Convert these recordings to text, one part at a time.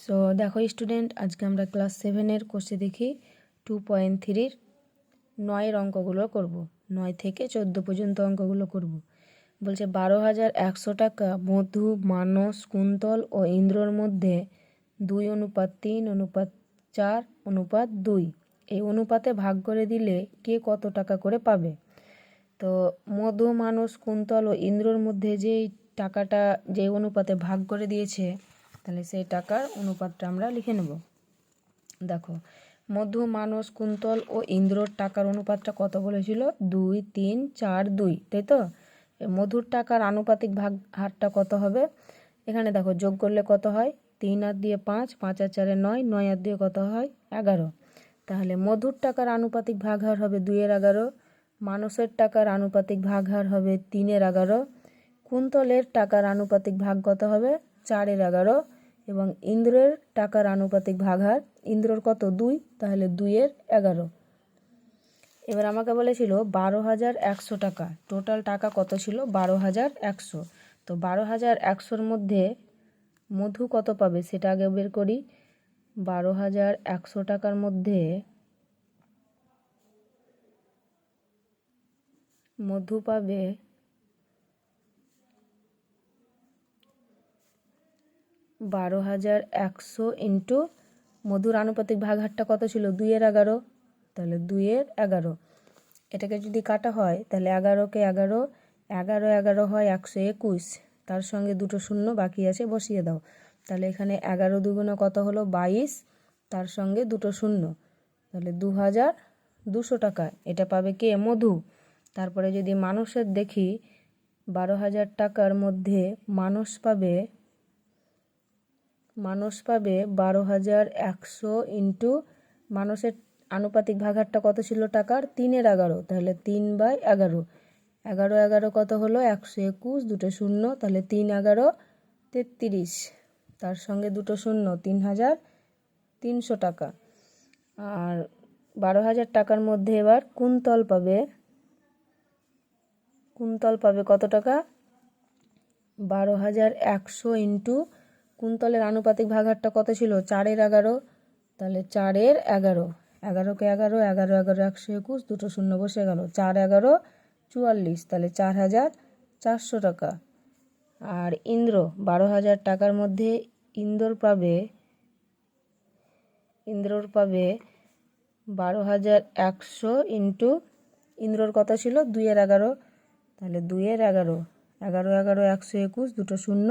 So দেখো student, আজকে আমরা ক্লাস 7-এর কোর্সে দেখি 2.3-র 9-এর অঙ্কগুলো করব। 9 থেকে 14 পর্যন্ত অঙ্কগুলো করব। বলছে 12,100 টাকা মধু, মানস, কুন্তল ও ইন্দ্রর মধ্যে 2:3:4:2 এই অনুপাতে ভাগ করে দিলে কে কত টাকা করে পাবে। তো মধু, মানস, কুন্তল ও ইন্দ্রর মধ্যে যে টাকাটা যে অনুপাতে ভাগ করে দিয়েছে, তাহলে সেই টাকার অনুপাতটা আমরা লিখে নেব। দেখো, মধু, মানস, কুন্তল ও ইন্দ্রর টাকার অনুপাতটা কত বলেছিল? 2:3:4:2, তাই তো? মধুর টাকার আনুপাতিক ভাগ হারটা কত হবে? এখানে দেখো, যোগ করলে কত হয়? 3 আর দিয়ে 5, 5 আর 4 9, 9 আর দিয়ে কত হয়? 11। তাহলে মধুর টাকার আনুপাতিক ভাগ হার হবে 2-11, মানসের টাকার আনুপাতিক ভাগ হার হবে 3-11, কুন্তলের টাকার আনুপাতিক ভাগ কত হবে? 4-11, এবং ইন্দ্রের টাকার আনুপাতিক ভাগ হার, ইন্দ্রর কত? 2, তাহলে 2-11। এবার আমাকে বলেছিল 12,100 টাকা, টোটাল টাকা কত ছিল? 12,100। তো 12,100-র মধ্যে মধু কত পাবে সেটা আগে বের করি। 12,100 টাকার মধ্যে মধু পাবে 12,100 ইন্টু মধুর আনুপাতিক ভাগ হারটা কত ছিল? 2-11, তাহলে 2-11। এটাকে যদি কাটা হয় তাহলে 11কে 11, 11 11 হয় 121, তার সঙ্গে দুটো শূন্য বাকি আছে, বসিয়ে দাও। তাহলে এখানে 11 দুগুণে কত হলো? 22, তার সঙ্গে দুটো শূন্য, তাহলে 2,200 টাকা এটা পাবে কে? মধু। তারপরে যদি মানসের দেখি, 12,000 টাকার মধ্যে মানস পাবে 12,100 ইন্টু মানসের আনুপাতিক ভাগ হারটা কত ছিল টাকার? 3-11, তাহলে 3/11, 11 11 কত হলো? 121, দুটো শূন্য, তাহলে 3-11 33, তার সঙ্গে দুটো শূন্য, 3,300 টাকা। আর 12,000 টাকার মধ্যে এবার কুন্তল পাবে কত টাকা? 12,100 ইন্টু কুন্তলের আনুপাতিক ভাগ হারটা কত ছিল? 4-11, তাহলে 4-11, 11কে 11, 11 11 121, দুটো শূন্য বসে গেল, 4-11 44, তাহলে 4,400 টাকা। আর ইন্দ্র 12,000 টাকার মধ্যে ইন্দ্রর পাবে 12,100 ইন্টু ইন্দ্রর কত ছিল? 2-11, তাহলে 2-11, 11 11 121, দুটো শূন্য,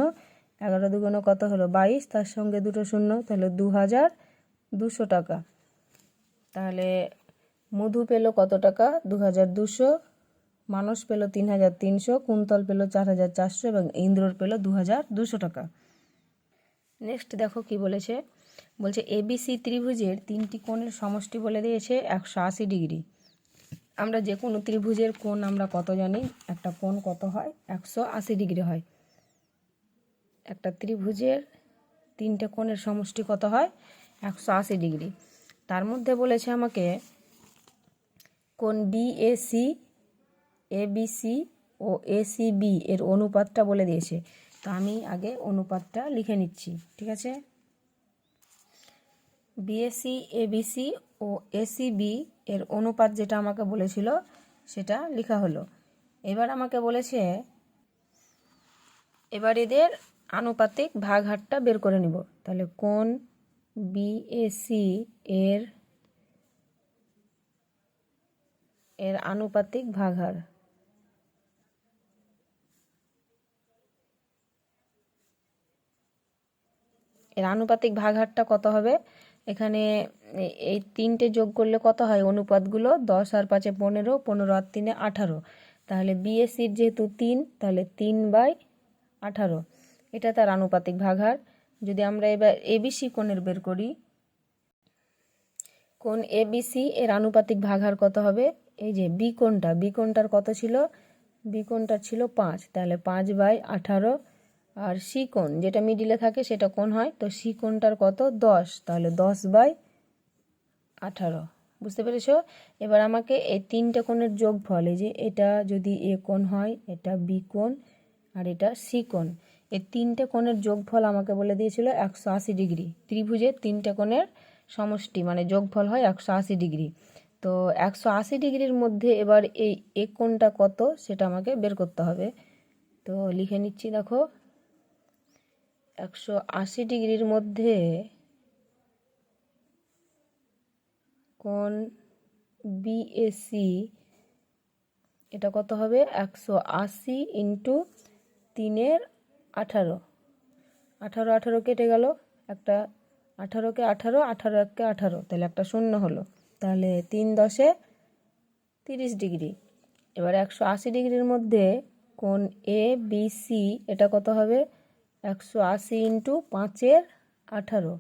11 দুগুণে কত হলো? 22, তার সঙ্গে দুটো শূন্য, তাহলে 2,200 টাকা। তাহলে মধু পেল কত টাকা? 2,200, মানস পেল 3,300, কুন্তল পেল 4,400 এবং ইন্দ্রর পেল 2,200 টাকা। নেক্সট দেখো কি বলেছে। বলছে ABC ত্রিভুজের 3টি কোণের সমষ্টি বলে দিয়েছে 180 ডিগ্রি। আমরা যে কোনো ত্রিভুজের কোণ আমরা কত জানি? একটা কোণ কত হয়? 180 ডিগ্রি হয়। একটা ত্রিভুজের 3টে কোণের সমষ্টি কত হয়? 180 ডিগ্রি। তার মধ্যে বলেছে আমাকে কোণ BAC, ABC ও ACB এর অনুপাতটা বলে দিয়েছে। তো আমি আগে অনুপাতটা লিখে নিচ্ছি, ঠিক আছে? BAC, ABC ও ACB এর অনুপাত যেটা আমাকে বলেছিল সেটা লেখা হলো। এবার আমাকে বলেছে এবার এদের আনুপাতিক ভাগ হারটা বের করে নিব। তাহলে কোণ BAC এর আনুপাতিক ভাগ হার, এর আনুপাতিক ভাগ হারটা কত হবে? এখানে এই 3টে যোগ করলে কত হয়? অনুপাতগুলো 10 আর 5 15, 15 আর 3 18, তাহলে BACর যেহেতু 3, তাহলে 3/18, এটা তার আনুপাতিক ভাগ হার। যদি আমরা এবার ABC কোণের বের করি, কোণ ABC এর আনুপাতিক ভাগ হার কত হবে? এই যে বি কোণটার কত ছিল? বি কোণটার ছিল 5, তাহলে 5/18, আর সি কোণ যেটা মিডিলে থাকে সেটা কোণ হয়, তো সি কোণটার কত? 10, তাহলে 10/18। বুঝতে পেরেছো? এবার আমাকে এই 3টে কোণের যোগফল, এই যে এটা যদি এ কোণ হয়, এটা বি কোণ আর এটা সি কোণ, এই তিনটে কোণের যোগফল আমাকে বলে দিয়েছিল 180 ডিগ্রি। ত্রিভুজের তিনটে কোণের সমষ্টি মানে যোগফল হয় 180 ডিগ্রি। তো 180 ডিগ্রির মধ্যে এবার এই কোণটা কত সেটা আমাকে বের করতে হবে। তো লিখে নিচ্ছি, দেখো 180 ডিগ্রির মধ্যে কোণ বিএসি এটা কত হবে, 180 ইন্টু 3 18, 18 18 কেটে গেল, একটা 18কে 18, 18 1কে 18, তাহলে একটা শূন্য হলো, তাহলে 3 10 30 ডিগ্রি। এবার 180 ডিগ্রির মধ্যে কোণ এ বি সি এটা কত হবে, 180 ইন্টু 5 18,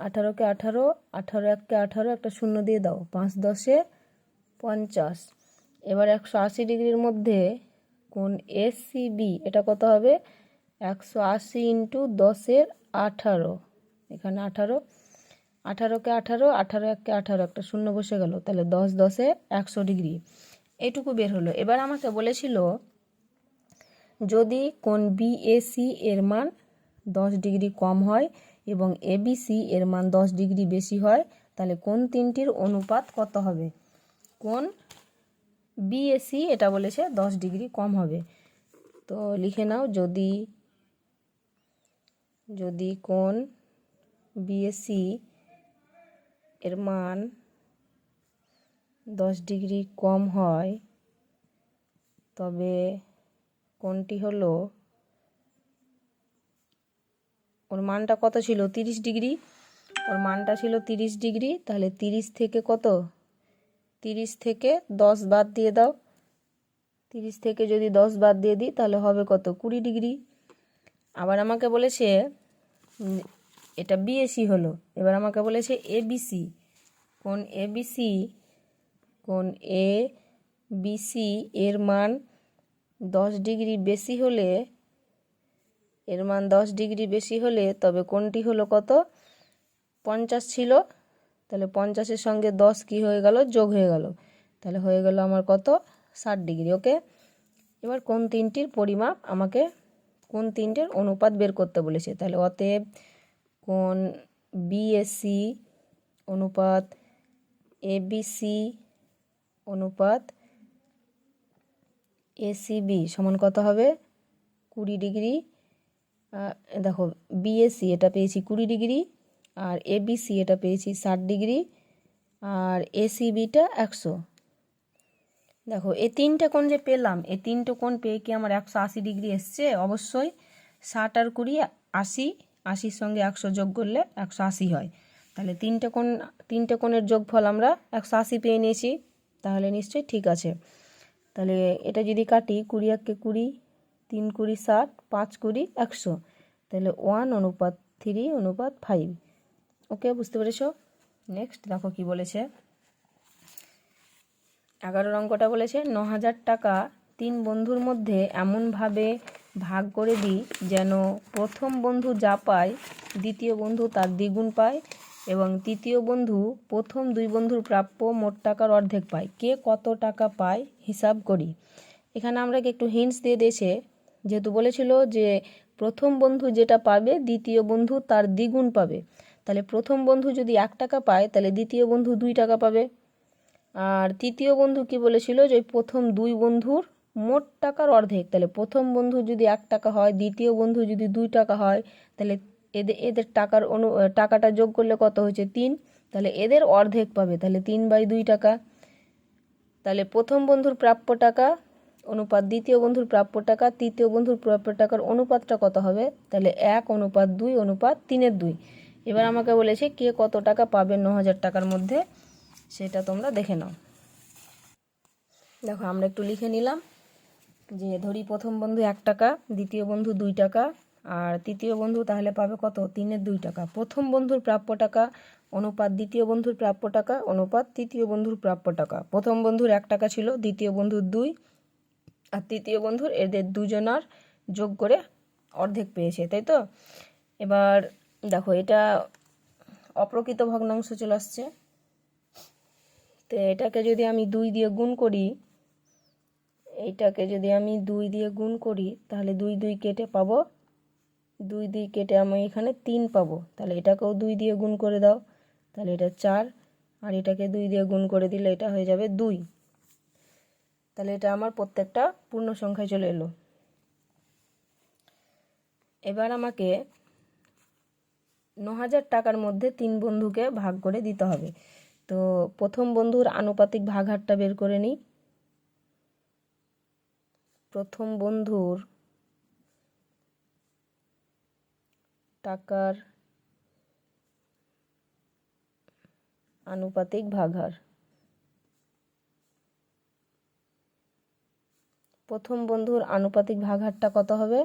18কে 18, 18 1কে 18, একটা শূন্য দিয়ে দাও, 5 10 50। এবার 180 ডিগ্রির মধ্যে কোণ এস সি বি এটা কত হবে, 180 ইন্টু 10 18, এখানে 18, 18কে 18, 18 1কে 18, একটা শূন্য বসে গেল, তাহলে 10 10 100 ডিগ্রি। এইটুকু বের হলো। এবার আমাকে বলেছিল যদি কোণ বিএসি এর মান 10 ডিগ্রি কম হয় এবং এবিসি এর মান 10 ডিগ্রি বেশি হয়, তাহলে কোণ তিনটির অনুপাত কত হবে। কোণ বিএসি এটা বলেছে 10 ডিগ্রি কম হবে। তো লিখে নাও, যদি কোণ বিএসি এর মান 10 ডিগ্রি কম হয় তবে কোণটি হলো, ওর মানটা কত ছিল 30 ডিগ্রি, ওর মানটা ছিল 30 ডিগ্রি, তাহলে 30 থেকে কত, 30 থেকে 10 বাদ দিয়ে দাও, 30 থেকে যদি 10 বাদ দিয়ে দিই তাহলে হবে কত, 20 ডিগ্রি। আবার আমাকে বলেছে এটা বিএসি হলো, এবার আমাকে বলেছে এবিসি, কোণ এবিসি, কোণ এ বিসি এর মান 10 ডিগ্রি বেশি হলে, এর মান 10 ডিগ্রি বেশি হলে তবে কোণটি হলো কত, 50 ছিল, তাহলে 50-এর সঙ্গে 10 কি হয়ে গেল, যোগ হয়ে গেল, তাহলে হয়ে গেল আমার কত, 60 ডিগ্রি। ওকে, এবার কোণ তিনটির পরিমাপ আমাকে, কোণ তিনটের অনুপাত বের করতে বলেছে, তাহলে অতএব কোণ বিএসি অনুপাত এবিসি অনুপাত এসিবি সমান কত হবে, 20 ডিগ্রি। দেখো বিএসি এটা পেয়েছি 20 ডিগ্রি, আর এবিসি এটা পেয়েছি 60 ডিগ্রি, আর এসিবিটা 100। দেখো এই তিনটে কোণ যে পেলাম, এই তিনটে কোণ পেয়ে কি আমার 180 ডিগ্রি এসছে, অবশ্যই। 60 আর 20 80, 80-র সঙ্গে 100 যোগ করলে 180 হয়, তাহলে তিনটে কোণের যোগফল আমরা 180 পেয়ে নিয়েছি, তাহলে নিশ্চয়ই ঠিক আছে। তাহলে এটা যদি কাটি, 20 1কে 20, 3 20 60, 5 20 100, তাহলে 1:3:5। ওকে, বুঝতে পেরেছো। নেক্সট দেখো কি বলেছে, 11 অঙ্কটা বলেছে 9000 টাকা 3 বন্ধুর মধ্যে এমনভাবে ভাগ করে দিই যেন প্রথম বন্ধু যা পায় দ্বিতীয় বন্ধু তার দ্বিগুণ পায় এবং তৃতীয় বন্ধু প্রথম 2 বন্ধুর প্রাপ্য মোট টাকার অর্ধেক পায়। কে কত টাকা পায় হিসাব করি। এখানে আমরা একটু হিন্টস দিয়ে দিয়েছে, যেহেতু বলেছিল যে প্রথম বন্ধু যেটা পাবে দ্বিতীয় বন্ধু তার দ্বিগুণ পাবে, তাহলে প্রথম বন্ধু যদি 1 টাকা পায় তাহলে দ্বিতীয় বন্ধু 2 টাকা পাবে। আর তৃতীয় বন্ধু কি বলেছিল, যে প্রথম 2 বন্ধুর মোট টাকার অর্ধেক, তাহলে প্রথম বন্ধু যদি 1 টাকা হয়, দ্বিতীয় বন্ধু যদি 2 টাকা হয়, তাহলে এদের টাকাটা যোগ করলে কত হয়েছে 3, তাহলে এদের অর্ধেক পাবে, তাহলে 3/2 টাকা। তাহলে প্রথম বন্ধুর প্রাপ্য টাকা অনুপাত দ্বিতীয় বন্ধুর প্রাপ্য টাকা, তৃতীয় বন্ধুর প্রাপ্য টাকার অনুপাতটা কত হবে, তাহলে 1:2:3/2। এবার আমাকে বলেছে কে কত টাকা পাবে 9000 টাকার মধ্যে, সেটা তোমরা দেখে নাও। দেখো আমরা একটু লিখে নিলাম, যে ধরি প্রথম বন্ধু 1 টাকা, দ্বিতীয় বন্ধু 2 টাকা, আর তৃতীয় বন্ধু তাহলে পাবে কত, 3/2 টাকা। প্রথম বন্ধুর প্রাপ্য টাকা অনুপাত দ্বিতীয় বন্ধুর প্রাপ্য টাকা অনুপাত তৃতীয় বন্ধুর প্রাপ্য টাকা। প্রথম বন্ধুর 1 টাকা ছিল, দ্বিতীয় বন্ধুর 2, আর তৃতীয় বন্ধুর এদের দুজনার যোগ করে অর্ধেক পেয়েছে, তাই তো। এবার দেখো এটা অপ্রকৃত ভগ্নাংশ চলে আসছে, তো এটাকে যদি আমি 2 দিয়ে গুণ করি, এইটাকে যদি আমি 2 দিয়ে গুণ করি তাহলে 2 2 কেটে পাবো 2 দিয়ে কেটে আমি এখানে 3 পাবো, তাহলে এটাকেও 2 দিয়ে গুণ করে দাও, তাহলে এটা 4, আর এটাকে 2 দিয়ে গুণ করে দিলে এটা হয়ে যাবে 2। তাহলে এটা আমার প্রত্যেকটা পূর্ণ সংখ্যায় চলে এলো। এবার আমাকে 9,000 টাকার মধ্যে 3 বন্ধুকে ভাগ করে দিতে হবে। তো প্রথম বন্ধুর আনুপাতিক ভাগহারটা বের করে নিই। প্রথম বন্ধুর টাকার আনুপাতিক ভাগহার, প্রথম বন্ধুর আনুপাতিক ভাগহারটা কত হবে?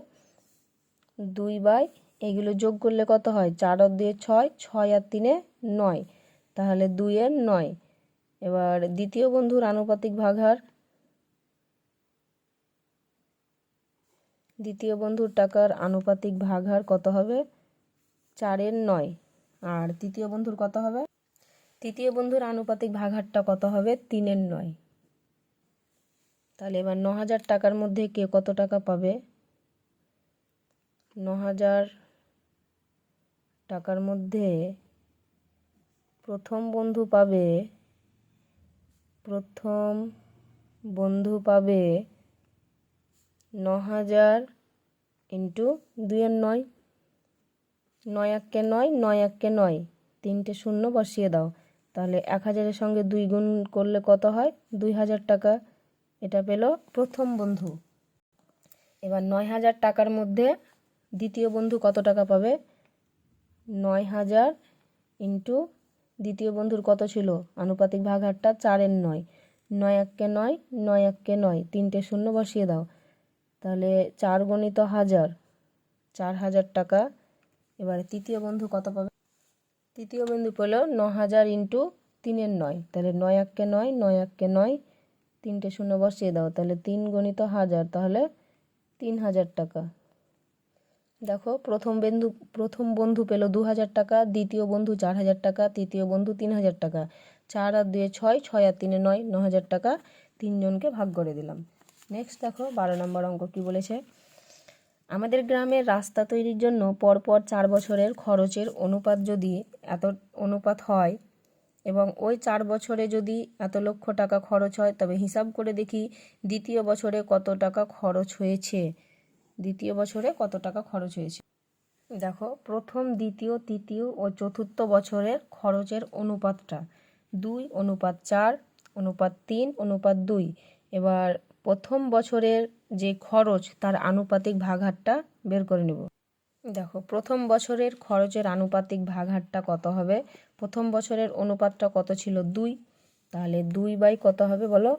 2 এগুলো যোগ করলে কত হয়? 4 আর 2 6, 6 আর 3 9, তাহলে 2 এর 9। এবার দ্বিতীয় বন্ধুর আনুপাতিক ভাগহার, দ্বিতীয় বন্ধুর টাকার আনুপাতিক ভাগহার কত হবে? 4 এর 9। আর তৃতীয় বন্ধুর কত হবে? তৃতীয় বন্ধুর আনুপাতিক ভাগহারটা কত হবে? 3 এর 9। তাহলে এবার 9,000 টাকার মধ্যে কে কত টাকা পাবে? 9,000 টাকার মধ্যে প্রথম বন্ধু পাবে 9,000 ইন্টু 2 এর 9, 9 একে 9, 9 একে 9, 3টে শূন্য বসিয়ে দাও, তাহলে 1,000-এর সঙ্গে 2 গুণ করলে কত হয়? 2,000 টাকা। এটা পেল প্রথম বন্ধু। এবার 9,000 টাকার মধ্যে দ্বিতীয় বন্ধু কত টাকা পাবে? 9,000 ইন্টু দ্বিতীয় বন্ধুর কত ছিল আনুপাতিক ভাগহারটা? 4 এর 9, 9 একে 9, 9 একে 9, 3টে শূন্য বসিয়ে দাও, তাহলে 4 গুণিত 1000, 4,000 টাকা। এবারে তৃতীয় বন্ধু কত পাবে? তৃতীয় বন্ধু পেল 9,000 ইন্টু 3 এর 9, তাহলে 9 একে 9, 9 একে 9, 3টে শূন্য বসিয়ে দাও, তাহলে 3 গুণিত 1000, তাহলে 3,000 টাকা। দেখো প্রথম বন্ধু পেল 2,000 টাকা, দ্বিতীয় বন্ধু 4,000 টাকা, তৃতীয় বন্ধু 3,000 টাকা। 4 আর 2 6, 6 আর 3 9, 9,000 টাকা 3 জনকে ভাগ করে দিলাম। নেক্সট দেখো 12 নম্বর অঙ্ক কি বলেছে। আমাদের গ্রামের রাস্তা তৈরির জন্য পরপর 4 বছরের খরচের অনুপাত যদি এত অনুপাত হয় এবং ওই 4 বছরে যদি এত লক্ষ টাকা খরচ হয়, তবে হিসাব করে দেখি দ্বিতীয় বছরে কত টাকা খরচ হয়েছে। দ্বিতীয় বছরে কত টাকা খরচ হয়েছে। দেখো প্রথম, দ্বিতীয়, তৃতীয় ও চতুর্থ বছরের খরচের অনুপাতটা 2:4, 3:2। এবার প্রথম বছরের যে খরচ তার আনুপাতিক ভাগহারটা বের করে নেব। দেখো প্রথম বছরের খরচের আনুপাতিক ভাগহারটা কত হবে? প্রথম বছরের অনুপাতটা কত ছিল? 2, তাহলে 2 কত হবে বলো?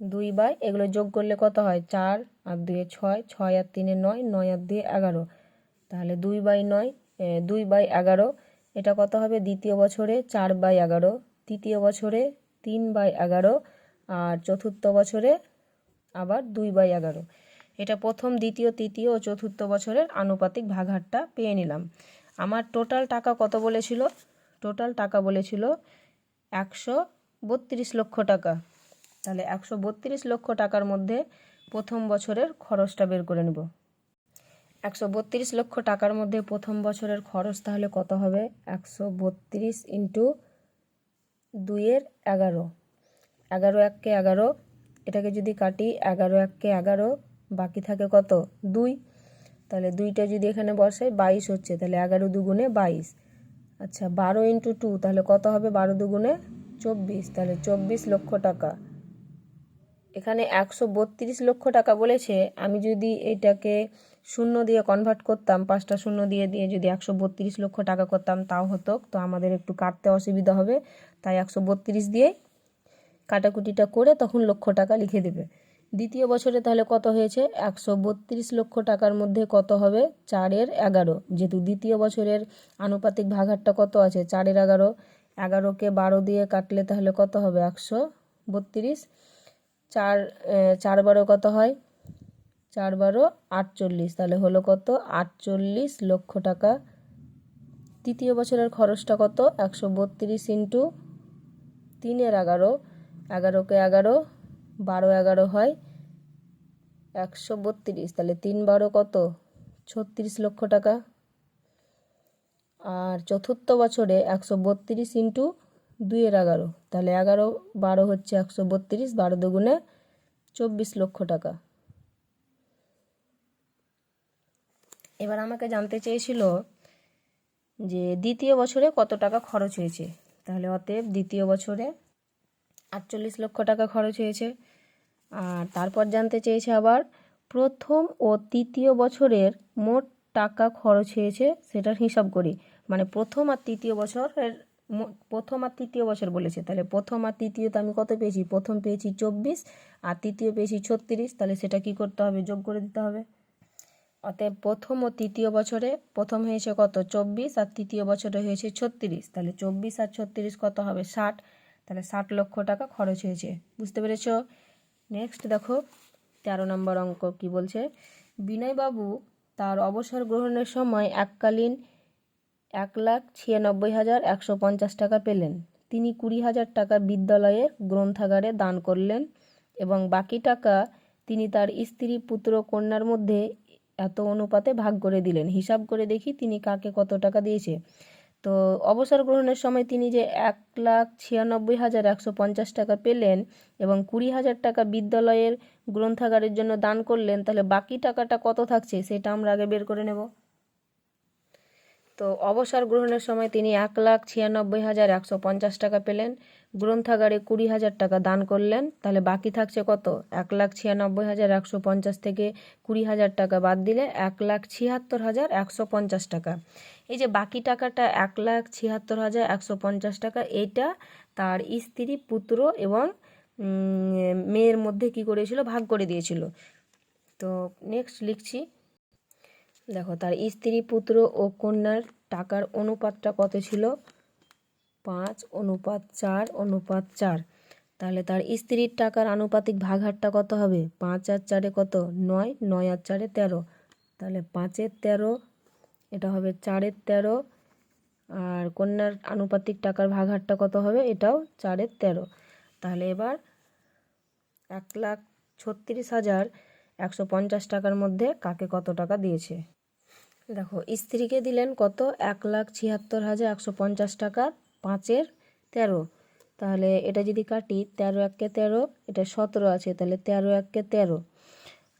2 এগুলো যোগ করলে কত হয়? 4 আর 2 6, 6 আর 3 9, 9 আর 2 11, তাহলে 2/9, 2/11। এটা কত হবে? দ্বিতীয় বছরে 4/11, তৃতীয় বছরে 3/11, আর চতুর্থ বছরে আবার 2/11। এটা প্রথম, দ্বিতীয়, তৃতীয় ও চতুর্থ বছরের আনুপাতিক ভাগহারটা পেয়ে নিলাম। আমার টোটাল টাকা কত বলেছিল? টোটাল টাকা বলেছিল 132 লক্ষ টাকা। তাহলে 132 লক্ষ টাকার মধ্যে প্রথম বছরের খরচটা বের করে নেব। 132 লক্ষ টাকার মধ্যে প্রথম বছরের খরচ তাহলে কত হবে? 132 ইন্টু 2 এর 11, 11 একে 11, এটাকে যদি কাটি 11 একে 11, বাকি থাকে কত? 2, তাহলে 2টা যদি এখানে বসাই 22 হচ্ছে, তাহলে 11 দুগুণে 22। আচ্ছা 12 ইন্টু 2, তাহলে কত হবে? 12 দুগুণে 24, তাহলে 24 লক্ষ টাকা। এখানে 132 লক্ষ টাকা বলেছে, আমি যদি এটাকে শূন্য দিয়ে কনভার্ট করতাম, 5টা শূন্য দিয়ে দিয়ে যদি 132 লক্ষ টাকা করতাম তাও হতো। তো আমাদের একটু কাটতে অসুবিধা হবে, তাই 132 দিয়ে কাটাকুটিটা করে তখন লক্ষ টাকা লিখে দেবে। দ্বিতীয় বছরে তাহলে কত হয়েছে? 132 লক্ষ টাকার মধ্যে কত হবে? 4 এর 11, যেহেতু দ্বিতীয় বছরের আনুপাতিক ভাগহারটা কত আছে? 4 এর 11, 11কে 12 দিয়ে কাটলে তাহলে কত হবে? 132। 4 12 কত হয়? 4 12 48, তাহলে হলো কত? 48 লক্ষ টাকা। তৃতীয় বছরের খরচটা কত? 132 ইন্টু 3 এর 11, 11কে 11, 12 11 হয় 132, তাহলে 3 12 কত? 36 লক্ষ টাকা। আর চতুর্থ বছরে 132 ইন্টু 2-11, তাহলে 11 12 হচ্ছে 132, 12 দুগুণে 24 লক্ষ টাকা। এবার আমাকে জানতে চেয়েছিল যে দ্বিতীয় বছরে কত টাকা খরচ হয়েছে। তাহলে অতএব দ্বিতীয় বছরে 48 লক্ষ টাকা খরচ হয়েছে। আর তারপর জানতে চেয়েছে আবার প্রথম ও তৃতীয় বছরের মোট টাকা খরচ হয়েছে সেটার হিসাব করি। মানে প্রথম আর তৃতীয় বছর বলেছে, তাহলে প্রথম আর তৃতীয়তে আমি কত পেয়েছি? প্রথম পেয়েছি 24 আর তৃতীয় পেয়েছি 36, তাহলে সেটা কি করতে হবে? যোগ করে দিতে হবে। অতএব প্রথম ও তৃতীয় বছরে প্রথম হয়েছে কত? 24, আর তৃতীয় বছরে হয়েছে 36, তাহলে 24 আর 36 কত হবে? 60, তাহলে 60 লক্ষ টাকা খরচ হয়েছে। বুঝতে পেরেছ? নেক্সট দেখো 13 নম্বর অঙ্ক কি বলছে। বিনয়বাবু তার অবসর গ্রহণের সময় এককালীন 1,96,150 টাকা পেলেন। তিনি 20,000 টাকা বিদ্যালয়ের গ্রন্থাগারে দান করলেন এবং বাকি টাকা তিনি তার স্ত্রী পুত্র কন্যার মধ্যে এত অনুপাতে ভাগ করে দিলেন। হিসাব করে দেখি তিনি কাকে কত টাকা দিয়েছে। তো অবসর গ্রহণের সময় তিনি যে 1,96,150 টাকা পেলেন এবং 20,000 টাকা বিদ্যালয়ের গ্রন্থাগারের জন্য দান করলেন, তাহলে বাকি টাকাটা কত থাকছে সেটা আমরা আগে বের করে নেব। তো অবসর গ্রহণের সময় তিনি 1,96,150 টাকা পেলেন, গ্রন্থাগারে 20,000 টাকা দান করলেন, তাহলে বাকি থাকছে কত? 1,96,150 থেকে 20,000 টাকা বাদ দিলে 1,76,150 টাকা। এই যে বাকি টাকাটা 1,76,150 টাকা, এইটা তার স্ত্রী পুত্র এবং মেয়ের মধ্যে কি করেছিল? ভাগ করে দিয়েছিল। তো নেক্সট লিখছি, দেখো তার স্ত্রী পুত্র ও কন্যার টাকার অনুপাতটা কত ছিল? 5:4:4। তাহলে তার স্ত্রীর টাকার আনুপাতিক ভাগহারটা কত হবে? 5 আর 4 কত? 9, 9 আর 4 13, তাহলে 5-এর 13, এটা হবে 4-এর 13, আর কন্যার আনুপাতিক টাকার ভাগহারটা কত হবে? এটাও 4-এর 13। তাহলে এবার 1,36,150 টাকার মধ্যে কাকে কত টাকা দিয়েছে? দেখো স্ত্রীকে দিলেন কত? 1,76,150 টাকা, 5-এর 13, তাহলে এটা যদি কাটি 13 1-কে 13, এটা 17 আছে, তাহলে 13 1-কে 13।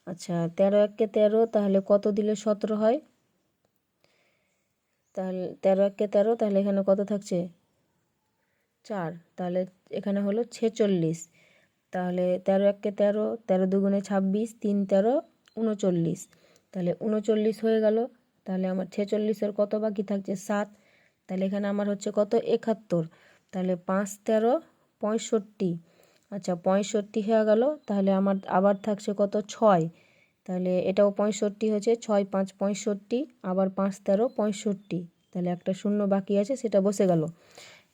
আচ্ছা 13 1-কে 13, তাহলে কত দিলে 17 হয়? তাহলে 13 1-কে 13, তাহলে এখানে কত থাকছে? 4, তাহলে এখানে হলো 46। তাহলে 13 1-কে 13, 13 দুগুণে 26, 3 13 39, তাহলে 39 হয়ে গেল। তাহলে আমার 46-এর কত বাকি থাকছে? 7, তাহলে এখানে আমার হচ্ছে কত? 71, তাহলে 5 13 65। আচ্ছা 65 হয়ে গেল, তাহলে আমার আবার থাকছে কত? 6, তাহলে এটাও 65 হয়েছে, 6 5 65, আবার 5 13 65, তাহলে একটা শূন্য বাকি আছে, সেটা বসে গেল।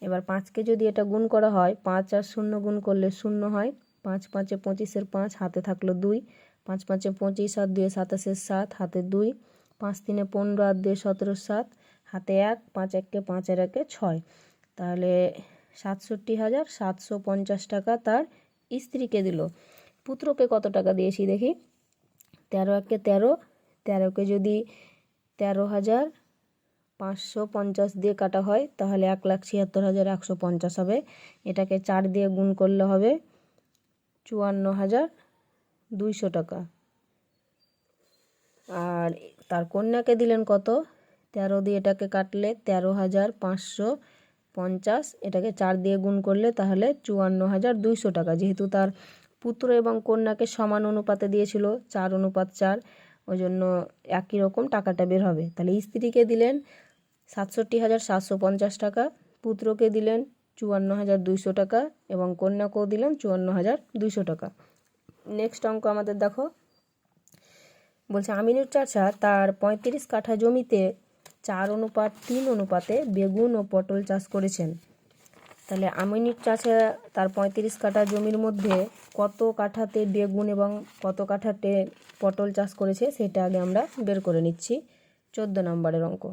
এবার 5কে যদি এটা গুণ করা হয়, 5 আর 0 গুণ করলে 0 হয়, 5 5-এ 25-এর 5, হাতে থাকলো 2, 5 5-এ 25 আর 2-এ 27-এর 7, হাতে 2, 5 3-এ 15 আর 2-এ 17-এর 7, হাতে 1, 5 1-কে 5 আর 1-এ 6, তাহলে 67,750 টাকা তার স্ত্রীকে দিল। পুত্রকে কত টাকা দিয়েছি দেখি। 13 1-কে 13, 13কে যদি 13,550 দিয়ে কাটা হয়, তাহলে 1,76,150 হবে। এটাকে 4 দিয়ে গুণ করলে হবে 54,200 টাকা। আর তার কন্যাকে দিলেন কত? 13 দিয়ে এটাকে কাটলে 13,550, এটাকে 4 দিয়ে গুণ করলে তাহলে 54,200 টাকা। যেহেতু তার পুত্র এবং কন্যাকে সমান অনুপাতে দিয়েছিল, 4:4, ওই জন্য একই রকম টাকাটা বের হবে। তাহলে স্ত্রীকে দিলেন 67,750 টাকা, পুত্রকে দিলেন 54,200 টাকা এবং কন্যাকেও দিলেন 54,200 টাকা। নেক্সট অঙ্ক আমাদের দেখো, বলছে আমিনুর চাচা তার 35 কাঠা জমিতে 4:3 অনুপাতে বেগুন ও পটল চাষ করেছেন। তাহলে আমিনুর চাচা তার 35 কাঠা জমির মধ্যে কত কাঠাতে বেগুন এবং কত কাঠাতে পটল চাষ করেছে সেটা আগে আমরা বের করে নিচ্ছি। 14 নম্বরের অঙ্ক।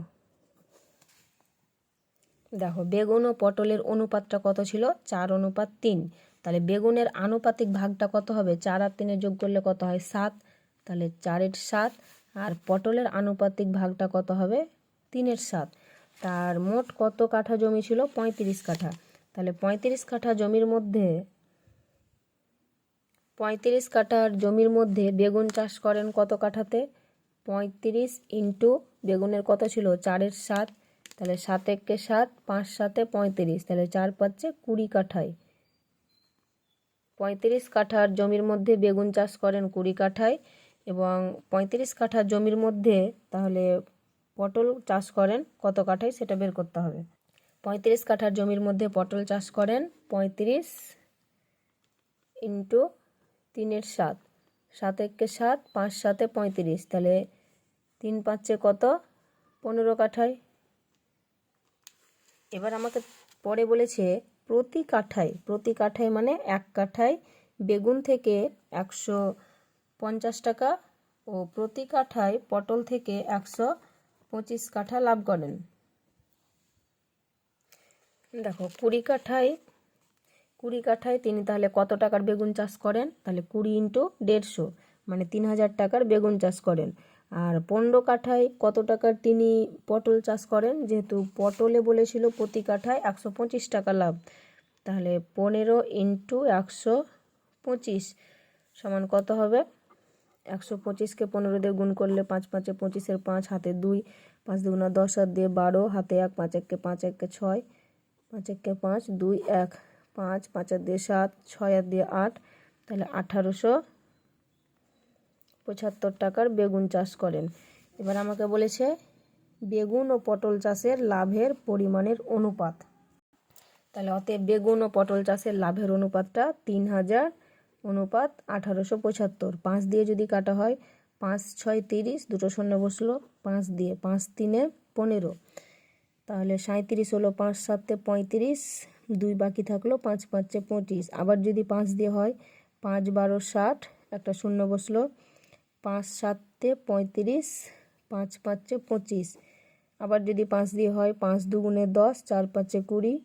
দেখো বেগুন ও পটলের অনুপাতটা কত ছিল? 4:3। তাহলে বেগুনের আনুপাতিক ভাগটা কত হবে? 4 আর 3 যোগ করলে কত হয়? 7, তাহলে 4-এর 7, আর পটলের আনুপাতিক ভাগটা কত হবে? 3/7। তার মোট কত কাঠা জমি ছিল? 35 কাঠা। তাহলে 35 কাঠা জমির মধ্যে 35 কাঠার জমির মধ্যে বেগুন চাষ করেন কত কাঠাতে? 35 ইন্টু বেগুনের কত ছিল? 4/7। তাহলে 7 একে 7, 5 7 35, তাহলে 4 5 20 কাঠায়। 35 কাঠার জমির মধ্যে বেগুন চাষ করেন 20 কাঠায়, এবং 35 কাঠা জমির মধ্যে তাহলে পটল চাষ করেন কত কাঠায় সেটা বের করতে হবে। 35 কাঠার জমির মধ্যে পটল চাষ করেন 35 ইন্টু 3/7, 7 একে 7, 5 7 35, তাহলে 3 5 কত? 15 কাঠায়। এবার আমাকে পরে বলেছে প্রতি কাঠায় মানে এক কাঠায় বেগুন থেকে 150 টাকা ও প্রতি কাঠায় পটল থেকে 125 কাঠা লাভ করেন। দেখো 20 কাঠায় তিনি তাহলে কত টাকার বেগুন চাষ করেন? তাহলে 20 ইন্টু 150, মানে 3000 টাকার বেগুন চাষ করেন। আর 15 কাঠায় কত টাকার তিনি পটল চাষ করেন? যেহেতু পটলে বলেছিল প্রতি কাঠায় 125 টাকা লাভ, তাহলে 15 ইন্টু 125 সমান কত হবে? 125কে 15 দিয়ে গুণ করলে 5 5 25, 5 হাতে 2, 5 2 10, হাত দিয়ে 12, হাতে 1, 5 1 5 1 6, 5 1 5 2 1, 5 5 দিয়ে 7, 6 দিয়ে 8, তাহলে 1875 টাকার বেগুন চাষ করেন। এবার আমাকে বলেছে বেগুন ও পটল চাষের লাভের পরিমাণের অনুপাত। তাহলে অতএব বেগুন ও পটল চাষের লাভের অনুপাতটা 3000 অনুপাত 1875। 5 দিয়ে যদি কাটা হয় 5 6 30, দুটো শূন্য বসলো, 5 দিয়ে 5 3 15, তাহলে 37 হলো, 5 7 35, 2 বাকি থাকলো, 5 5 25। আবার যদি 5 দিয়ে হয় 5 12 60, একটা শূন্য বসলো, 5 7 35, 5 5 25। আবার যদি 5 দিয়ে হয় 5 2 10, 4 5 20,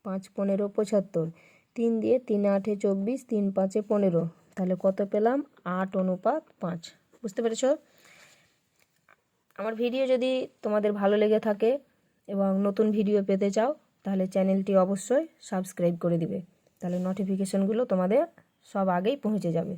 5 15 75, 3 দিয়ে 3 8 24, 3 5 15, তাহলে কত পেলাম? 8 অনুপাত 5। বুঝতে পেরেছো? আমার ভিডিও যদি তোমাদের ভালো লেগে থাকে এবং নতুন ভিডিও পেতে চাও তাহলে চ্যানেলটি অবশ্যই সাবস্ক্রাইব করে দিবে, তাহলে নোটিফিকেশনগুলো তোমাদের সব আগেই পৌঁছে যাবে।